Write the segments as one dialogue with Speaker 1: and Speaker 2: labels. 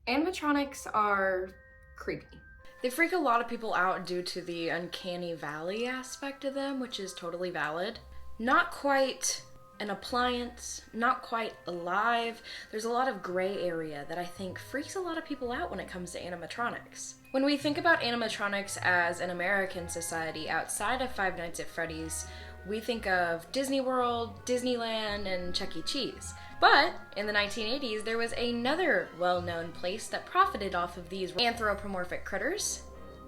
Speaker 1: Animatronics are creepy.
Speaker 2: They freak a lot of people out due to the uncanny valley aspect of them, which is totally valid. Not quite an appliance, not quite alive. There's a lot of gray area that I think freaks a lot of people out when it comes to animatronics. When we think about animatronics as an American society outside of Five Nights at Freddy's, we think of Disney World, Disneyland, and Chuck E. Cheese. But in the 1980s, there was another well-known place that profited off of these anthropomorphic critters,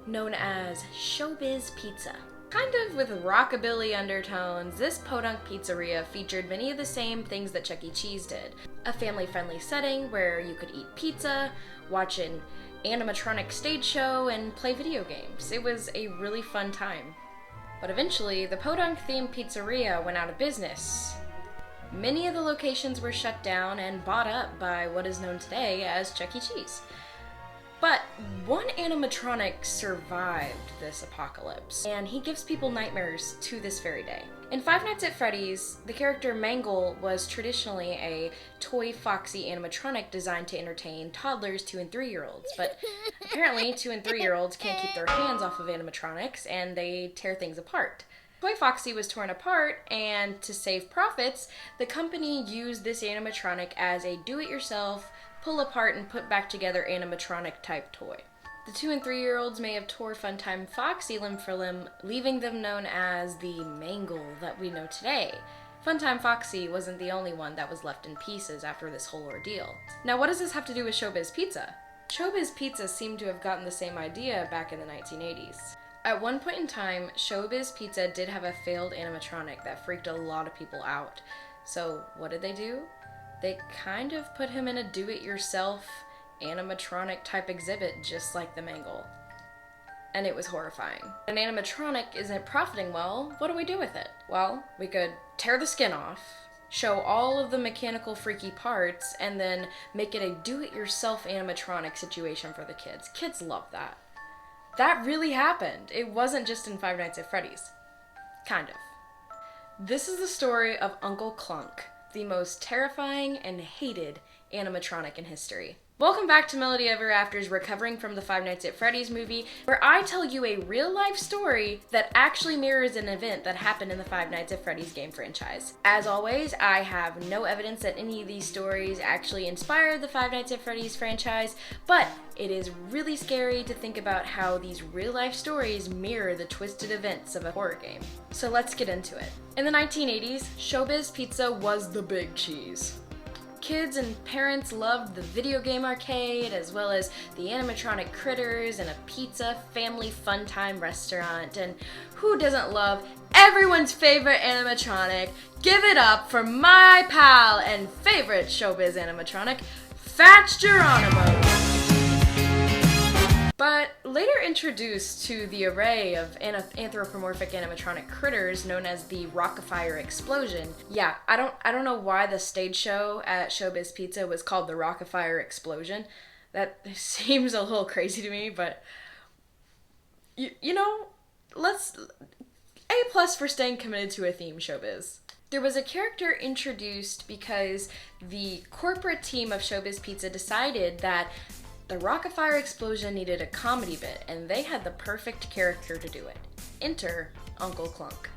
Speaker 2: known as Showbiz Pizza. Kind of with rockabilly undertones, this podunk pizzeria featured many of the same things that Chuck E. Cheese did. A family-friendly setting where you could eat pizza, watch an animatronic stage show, and play video games. It was a really fun time. But eventually, the podunk-themed pizzeria went out of business. Many of the locations were shut down and bought up by what is known today as Chuck E. Cheese. But one animatronic survived this apocalypse, and he gives people nightmares to this very day. In Five Nights at Freddy's, the character Mangle was traditionally a toy foxy animatronic designed to entertain toddlers 2 and 3-year-olds, but apparently 2 and 3-year-olds can't keep their hands off of animatronics and they tear things apart. Toy Foxy was torn apart, and to save profits, the company used this animatronic as a do-it-yourself, pull apart and put back together animatronic type toy. The 2 and 3-year-olds may have tore Funtime Foxy limb for limb, leaving them known as the Mangle that we know today. Funtime Foxy wasn't the only one that was left in pieces after this whole ordeal. Now, what does this have to do with Showbiz Pizza? Showbiz Pizza seemed to have gotten the same idea back in the 1980s. At one point in time, Showbiz Pizza did have a failed animatronic that freaked a lot of people out. So what did they do? They kind of put him in a do-it-yourself animatronic type exhibit just like the Mangle. And it was horrifying. An animatronic isn't profiting well, what do we do with it? Well, we could tear the skin off, show all of the mechanical freaky parts, and then make it a do-it-yourself animatronic situation for the kids. Kids love that. That really happened. It wasn't just in Five Nights at Freddy's. Kind of. This is the story of Uncle Klunk, the most terrifying and hated animatronic in history. Welcome back to Melody Ever After's Recovering from the Five Nights at Freddy's movie, where I tell you a real-life story that actually mirrors an event that happened in the Five Nights at Freddy's game franchise. As always, I have no evidence that any of these stories actually inspired the Five Nights at Freddy's franchise, but it is really scary to think about how these real-life stories mirror the twisted events of a horror game. So let's get into it. In the 1980s, Showbiz Pizza was the big cheese. Kids and parents loved the video game arcade, as well as the animatronic critters and a pizza family fun time restaurant. And who doesn't love everyone's favorite animatronic? Give it up for my pal and favorite Showbiz animatronic, Fats Geronimo. But later introduced to the array of anthropomorphic animatronic critters known as the Rockafire Explosion. Yeah, I don't know why the stage show at Showbiz Pizza was called the Rockafire Explosion. That seems a little crazy to me, but you know, let's A+ for staying committed to a theme, Showbiz. There was a character introduced because the corporate team of Showbiz Pizza decided that the Rockafire Explosion needed a comedy bit, and they had the perfect character to do it. Enter Uncle Klunk.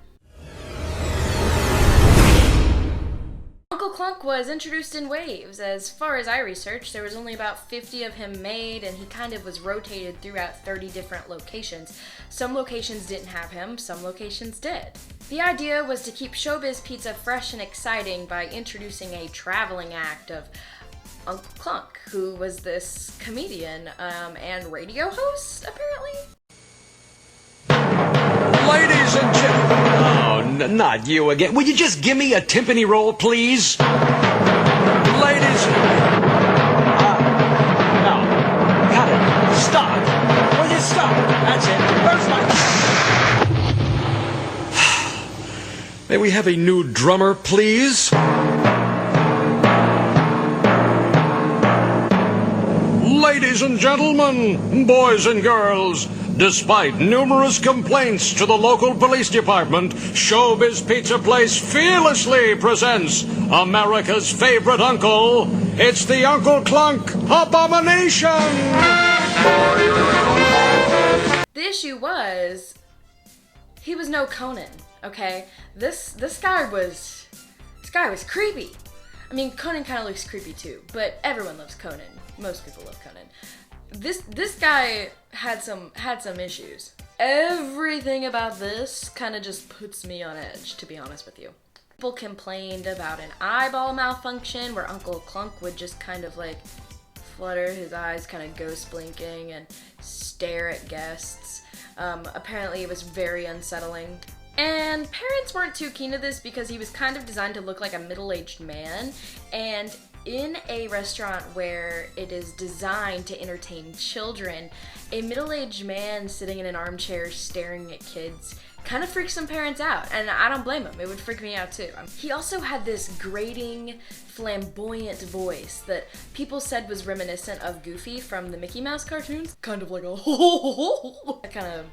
Speaker 2: Uncle Klunk was introduced in waves. As far as I researched, there was only about 50 of him made, and he kind of was rotated throughout 30 different locations. Some locations didn't have him, some locations did. The idea was to keep Showbiz Pizza fresh and exciting by introducing a traveling act of Uncle Klunk, who was this comedian and radio host, apparently?
Speaker 3: Ladies and gentlemen... Oh, not you again. Will you just give me a timpani roll, please? Ladies... No. Cut it. Stop. Will you stop? That's it. Where's my... May we have a new drummer, please? Ladies and gentlemen, boys and girls, Despite numerous complaints to the local police department, Showbiz Pizza Place fearlessly presents America's favorite uncle. It's the Uncle Klunk Abomination!
Speaker 2: The issue was, he was no Conan, okay? This guy was creepy. I mean, Conan kind of looks creepy too, but everyone loves Conan. Most people love Conan. This guy had some issues. Everything about this kind of just puts me on edge, to be honest with you. People complained about an eyeball malfunction where Uncle Klunk would just kind of like flutter his eyes, kind of ghost blinking and stare at guests. Apparently it was very unsettling. And parents weren't too keen to this because he was kind of designed to look like a middle-aged man, and in a restaurant where it is designed to entertain children, a middle-aged man sitting in an armchair staring at kids kind of freaks some parents out, and I don't blame him. It would freak me out too. He also had this grating, flamboyant voice that people said was reminiscent of Goofy from the Mickey Mouse cartoons. Kind of like a kind of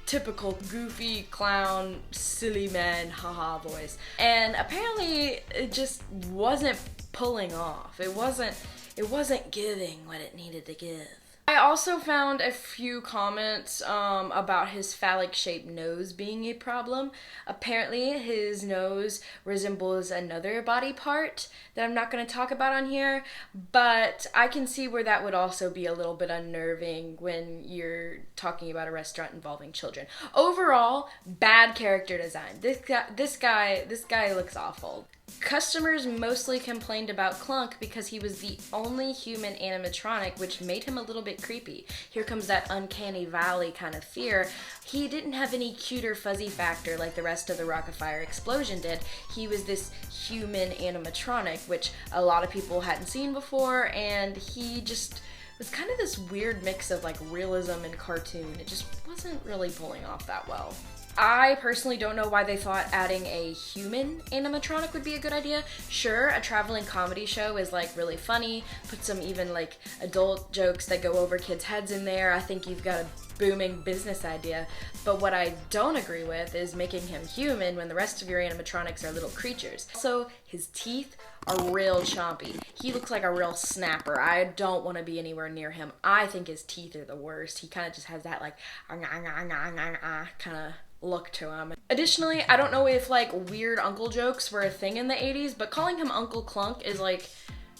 Speaker 2: typical goofy clown silly man haha voice, and apparently it just wasn't pulling off. It wasn't giving what it needed to give. I also found a few comments about his phallic-shaped nose being a problem. Apparently, his nose resembles another body part that I'm not going to talk about on here, but I can see where that would also be a little bit unnerving when you're talking about a restaurant involving children. Overall, bad character design. This guy looks awful. Customers mostly complained about Klunk because he was the only human animatronic, which made him a little bit creepy. Here comes that uncanny valley kind of fear. He didn't have any cute or fuzzy factor like the rest of the Rock-afire Explosion did. He was this human animatronic, which a lot of people hadn't seen before, and he just was kind of this weird mix of like realism and cartoon. It just wasn't really pulling off that well. I personally don't know why they thought adding a human animatronic would be a good idea. Sure, a traveling comedy show is like really funny, put some even like adult jokes that go over kids' heads in there. I think you've got a booming business idea. But what I don't agree with is making him human when the rest of your animatronics are little creatures. Also, his teeth are real chompy. He looks like a real snapper. I don't want to be anywhere near him. I think his teeth are the worst. He kind of just has that like kind of look to him. Additionally, I don't know if like weird uncle jokes were a thing in the 80s, but calling him Uncle Klunk is like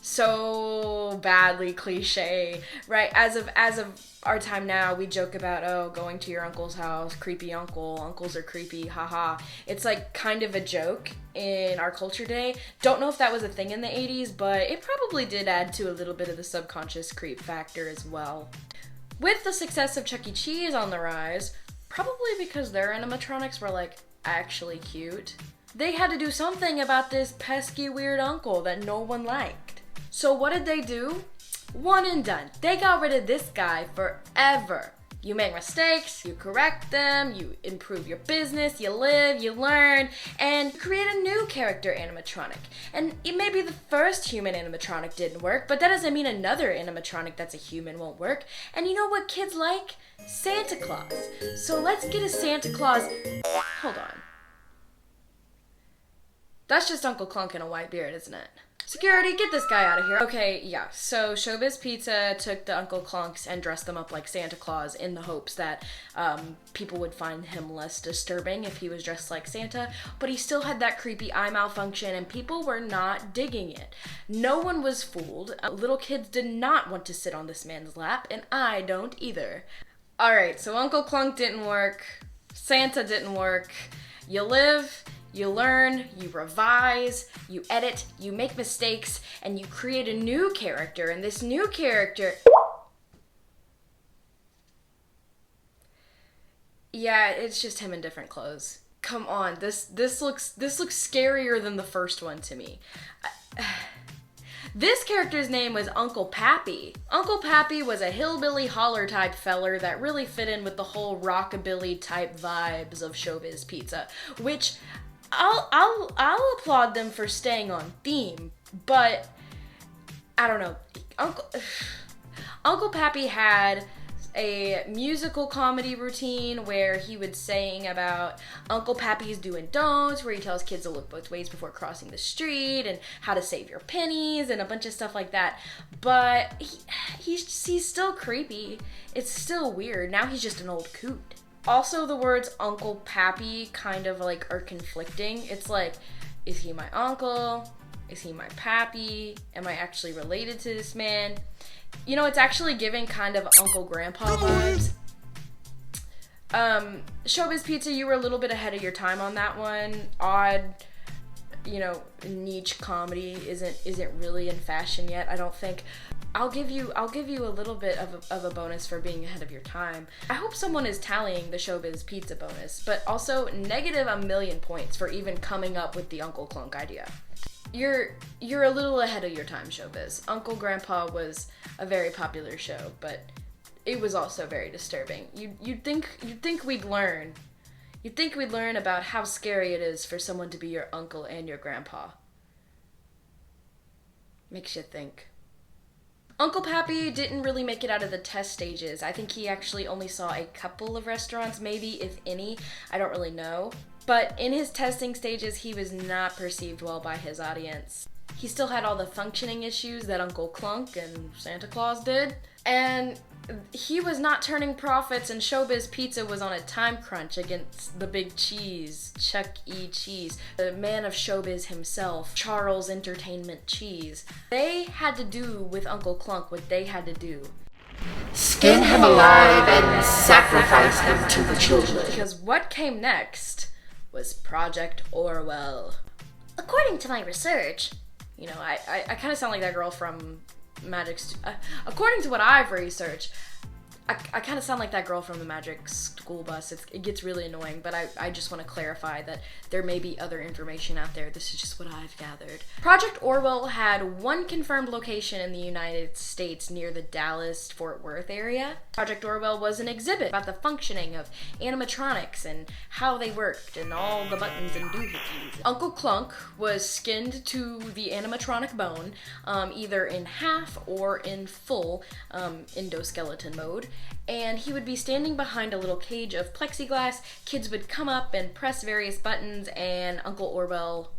Speaker 2: so badly cliche, right? As of our time now, we joke about, oh, going to your uncle's house, creepy uncle, uncles are creepy, haha. It's like kind of a joke in our culture today. Don't know if that was a thing in the 80s, but it probably did add to a little bit of the subconscious creep factor as well. With the success of Chuck E. Cheese on the rise, probably because their animatronics were like actually cute, they had to do something about this pesky weird uncle that no one liked. So what did they do? One and done. They got rid of this guy forever. You make mistakes, you correct them, you improve your business, you live, you learn, and create a new character animatronic. And maybe the first human animatronic didn't work, but that doesn't mean another animatronic that's a human won't work. And you know what kids like? Santa Claus. So let's get a Santa Claus. Hold on. That's just Uncle Klunk in a white beard, isn't it? Security, get this guy out of here. Okay, yeah, so Showbiz Pizza took the Uncle Klunks and dressed them up like Santa Claus in the hopes that people would find him less disturbing if he was dressed like Santa, but he still had that creepy eye malfunction and people were not digging it. No one was fooled. Little kids did not want to sit on this man's lap, and I don't either. Alright, so Uncle Klunk didn't work, Santa didn't work. You live, you learn, you revise, you edit, you make mistakes, and you create a new character, and this new character... Yeah, it's just him in different clothes. Come on, this looks scarier than the first one to me. This character's name was Uncle Pappy. Uncle Pappy was a hillbilly holler type feller that really fit in with the whole rockabilly type vibes of Showbiz Pizza, which I'll applaud them for staying on theme, but I don't know. Uncle Pappy had a musical comedy routine where he would sing about Uncle Pappy's do and don'ts, where he tells kids to look both ways before crossing the street, and how to save your pennies, and a bunch of stuff like that. But he's still creepy. It's still weird. Now he's just an old coot. Also, the words Uncle Pappy kind of like are conflicting. It's like, is he my uncle? Is he my pappy? Am I actually related to this man? You know, it's actually giving kind of Uncle Grandpa vibes. Showbiz Pizza, you were a little bit ahead of your time on that one. Odd, you know, niche comedy isn't really in fashion yet, I don't think. I'll give you a little bit of a bonus for being ahead of your time. I hope someone is tallying the Showbiz Pizza bonus, but also negative 1,000,000 points for even coming up with the Uncle Klunk idea. You're a little ahead of your time, Showbiz. Uncle Grandpa was a very popular show, but it was also very disturbing. You'd think we'd learn. You'd think we'd learn about how scary it is for someone to be your uncle and your grandpa. Makes you think. Uncle Pappy didn't really make it out of the test stages. I think he actually only saw a couple of restaurants, maybe, if any. I don't really know. But in his testing stages, he was not perceived well by his audience. He still had all the functioning issues that Uncle Klunk and Santa Claus did. And he was not turning profits, and Showbiz Pizza was on a time crunch against the big cheese, Chuck E. Cheese, the man of showbiz himself, Charles Entertainment Cheese. They had to do with Uncle Klunk what they had to do.
Speaker 4: Skin him alive and sacrifice him to the children.
Speaker 2: Because what came next was Project Orwell. According to my research, you know, I kind of sound like that girl from according to what I've researched, I kind of sound like that girl from the Magic School Bus. It gets really annoying, but I just want to clarify that there may be other information out there. This is just what I've gathered. Project Orwell had one confirmed location in the United States near the Dallas-Fort Worth area. Project Orwell was an exhibit about the functioning of animatronics and how they worked and all the buttons and doohickeys. Uncle Klunk was skinned to the animatronic bone, either in half or in full endoskeleton mode. And he would be standing behind a little cage of plexiglass. Kids would come up and press various buttons, and Uncle Orwell,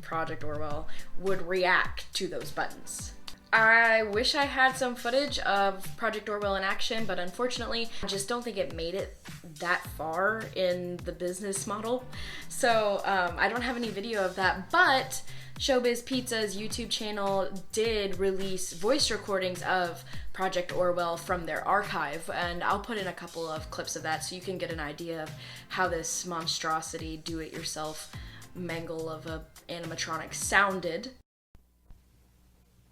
Speaker 2: Project Orwell, would react to those buttons. I wish I had some footage of Project Orwell in action, but unfortunately, I just don't think it made it that far in the business model. So I don't have any video of that, but Showbiz Pizza's YouTube channel did release voice recordings of Project Orwell from their archive, and I'll put in a couple of clips of that so you can get an idea of how this monstrosity do-it-yourself mangle of a animatronic sounded.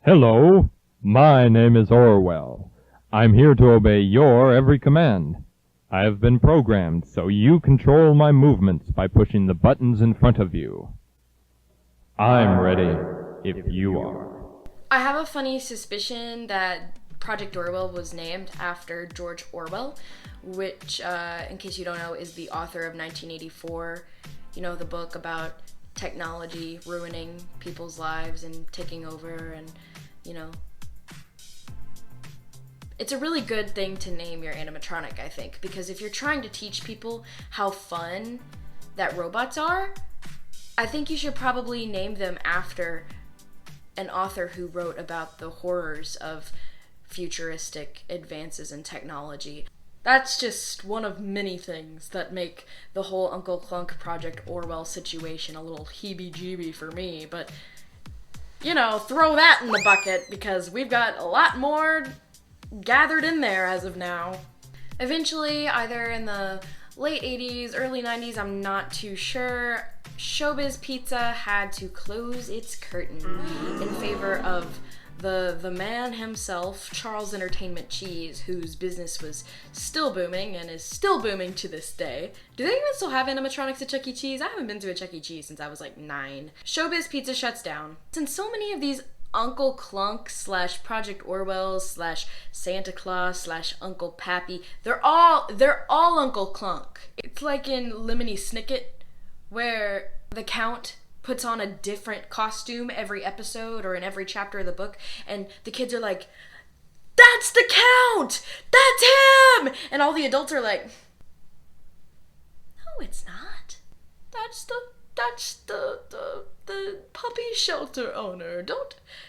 Speaker 5: Hello, my name is Orwell. I'm here to obey your every command. I have been programmed so you control my movements by pushing the buttons in front of you. I'm ready if you are.
Speaker 2: I have a funny suspicion that Project Orwell was named after George Orwell, which, in case you don't know, is the author of 1984. You know, the book about technology ruining people's lives and taking over, and, you know, it's a really good thing to name your animatronic, I think, because if you're trying to teach people how fun that robots are, I think you should probably name them after an author who wrote about the horrors of futuristic advances in technology. That's just one of many things that make the whole Uncle Klunk Project Orwell situation a little heebie-jeebie for me, but, you know, throw that in the bucket because we've got a lot more gathered in there as of now. Eventually, either in the late 80s, early 90s, I'm not too sure, Showbiz Pizza had to close its curtain in favor of the man himself, Charles Entertainment Cheese, whose business was still booming and is still booming to this day. Do they even still have animatronics at Chuck E. Cheese? I haven't been to a Chuck E. Cheese since I was like 9. Showbiz Pizza shuts down. Since so many of these Uncle Klunk / Project Orwell / Santa Claus / Uncle Pappy, they're all Uncle Klunk. It's like in Lemony Snicket, where the Count puts on a different costume every episode or in every chapter of the book, and the kids are like, "That's the Count! That's him!" And all the adults are like, "No, it's not. That's the puppy shelter owner.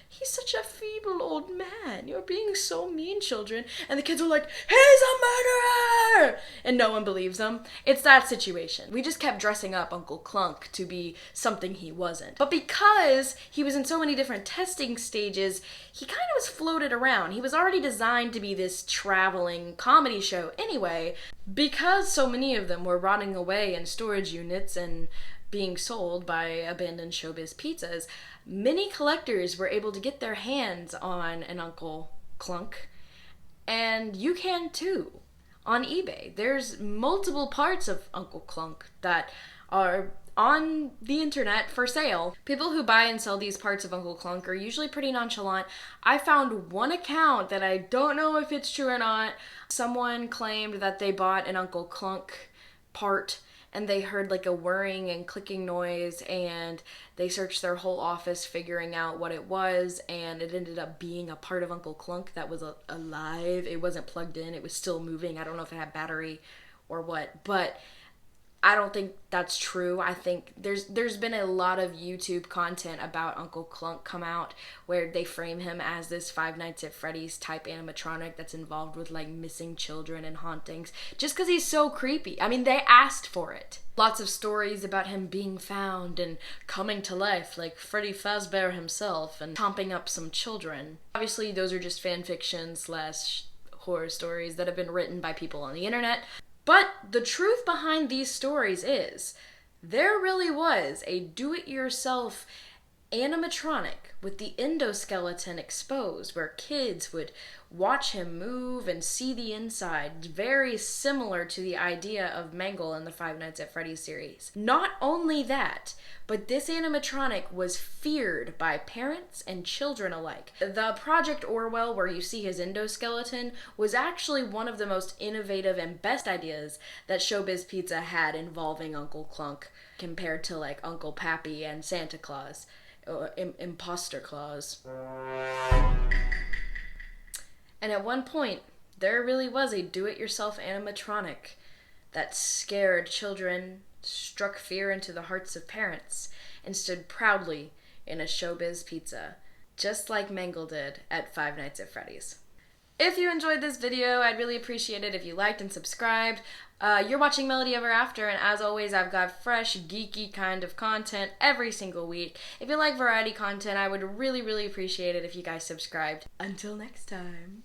Speaker 2: He's such a feeble old man. You're being so mean, children." And the kids are like, "He's a murderer!" And no one believes them. It's that situation. We just kept dressing up Uncle Klunk to be something he wasn't. But because he was in so many different testing stages, he kind of was floated around. He was already designed to be this traveling comedy show anyway, because so many of them were rotting away in storage units and being sold by abandoned showbiz pizzas. Many collectors were able to get their hands on an Uncle Klunk, and you can too on eBay. There's multiple parts of Uncle Klunk that are on the internet for sale. People who buy and sell these parts of Uncle Klunk are usually pretty nonchalant. I found one account that I don't know if it's true or not. Someone claimed that they bought an Uncle Klunk part and they heard like a whirring and clicking noise, and they searched their whole office figuring out what it was, and it ended up being a part of Uncle Klunk that was alive. It wasn't plugged in, it was still moving. I don't know if it had battery or what, but I don't think that's true. I think there's been a lot of YouTube content about Uncle Klunk come out where they frame him as this Five Nights at Freddy's type animatronic that's involved with like missing children and hauntings, just because he's so creepy. I mean, they asked for it. Lots of stories about him being found and coming to life like Freddy Fazbear himself and chomping up some children. Obviously, those are just fan fiction / horror stories that have been written by people on the internet. But the truth behind these stories is, there really was a do-it-yourself animatronic with the endoskeleton exposed, where kids would watch him move and see the inside, very similar to the idea of Mangle in the Five Nights at Freddy's series. Not only that, but this animatronic was feared by parents and children alike. The Project Orwell, where you see his endoskeleton, was actually one of the most innovative and best ideas that Showbiz Pizza had involving Uncle Klunk, compared to like Uncle Pappy and Santa Claus. Imposter Claus. And at one point, there really was a do-it-yourself animatronic that scared children, struck fear into the hearts of parents, and stood proudly in a Showbiz Pizza, just like Mangle did at Five Nights at Freddy's. If you enjoyed this video, I'd really appreciate it if you liked and subscribed. You're watching Melody Ever After, and as always, I've got fresh, geeky kind of content every single week. If you like variety content, I would really, really appreciate it if you guys subscribed. Until next time.